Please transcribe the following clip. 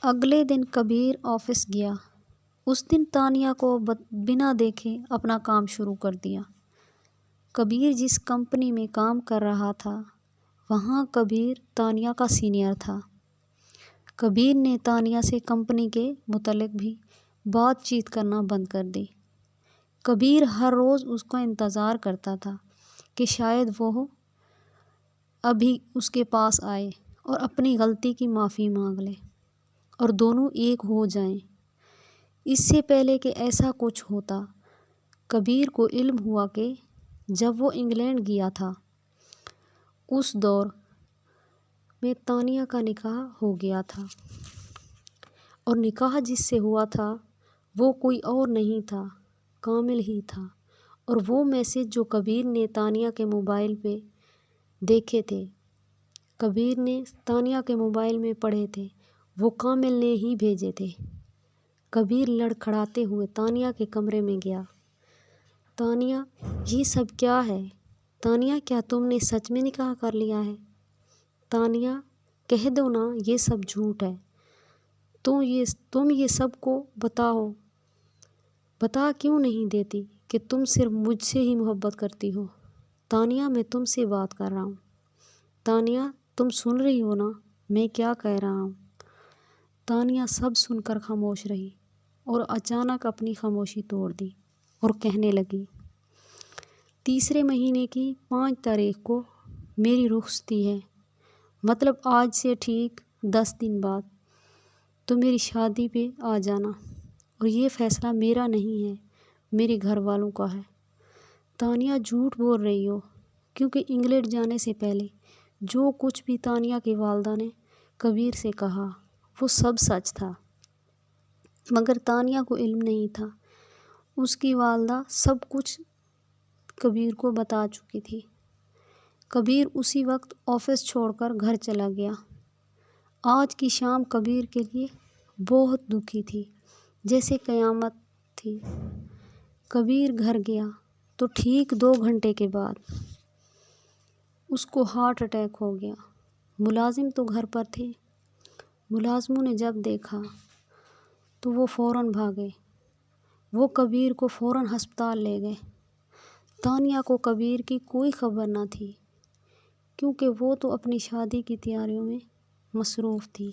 اگلے دن کبیر آفس گیا۔ اس دن تانیہ کو بنا دیکھے اپنا کام شروع کر دیا۔ کبیر جس کمپنی میں کام کر رہا تھا وہاں کبیر تانیہ کا سینئر تھا۔ کبیر نے تانیہ سے کمپنی کے متعلق بھی بات چیت کرنا بند کر دی۔ کبیر ہر روز اس کا انتظار کرتا تھا کہ شاید وہ ابھی اس کے پاس آئے اور اپنی غلطی کی معافی مانگ لے اور دونوں ایک ہو جائیں۔ اس سے پہلے کہ ایسا کچھ ہوتا، کبیر کو علم ہوا کہ جب وہ انگلینڈ گیا تھا اس دور میں تانیہ کا نکاح ہو گیا تھا، اور نکاح جس سے ہوا تھا وہ کوئی اور نہیں تھا، کامل ہی تھا۔ اور وہ میسج جو کبیر نے تانیہ کے موبائل پہ دیکھے تھے، کبیر نے تانیہ کے موبائل میں پڑھے تھے، وہ کامل نے ہی بھیجے تھے۔ کبیر لڑکھڑاتے ہوئے تانیہ کے کمرے میں گیا۔ تانیہ، یہ سب کیا ہے؟ تانیہ، کیا تم نے سچ میں نکاح کر لیا ہے؟ تانیہ، کہہ دو نا یہ سب جھوٹ ہے۔ تم یہ سب کو بتاؤ۔ بتا کیوں نہیں دیتی کہ تم صرف مجھ سے ہی محبت کرتی ہو؟ تانیہ، میں تم سے بات کر رہا ہوں۔ تانیہ، تم سن رہی ہو نا میں کیا کہہ رہا ہوں؟ تانیہ سب سن کر خاموش رہی اور اچانک اپنی خاموشی توڑ دی اور کہنے لگی، 3 مہینے کی 5 تاریخ کو میری رخصتی ہے، مطلب آج سے ٹھیک 10 دن بعد تو میری شادی پہ آ جانا، اور یہ فیصلہ میرا نہیں ہے، میرے گھر والوں کا ہے۔ تانیہ، جھوٹ بول رہی ہو، کیونکہ انگلینڈ جانے سے پہلے جو کچھ بھی تانیہ کی والدہ نے کبیر سے کہا وہ سب سچ تھا، مگر تانیہ کو علم نہیں تھا۔ اس کی والدہ سب کچھ کبیر کو بتا چکی تھی۔ کبیر اسی وقت آفس چھوڑ کر گھر چلا گیا۔ آج کی شام کبیر کے لیے بہت دکھی تھی، جیسے قیامت تھی۔ کبیر گھر گیا تو ٹھیک 2 گھنٹے کے بعد اس کو ہارٹ اٹیک ہو گیا۔ ملازم تو گھر پر تھے۔ ملازموں نے جب دیکھا تو وہ فوراً بھاگے۔ وہ کبیر کو فوراً ہسپتال لے گئے۔ تانیہ کو کبیر کی کوئی خبر نہ تھی، کیونکہ وہ تو اپنی شادی کی تیاریوں میں مصروف تھی۔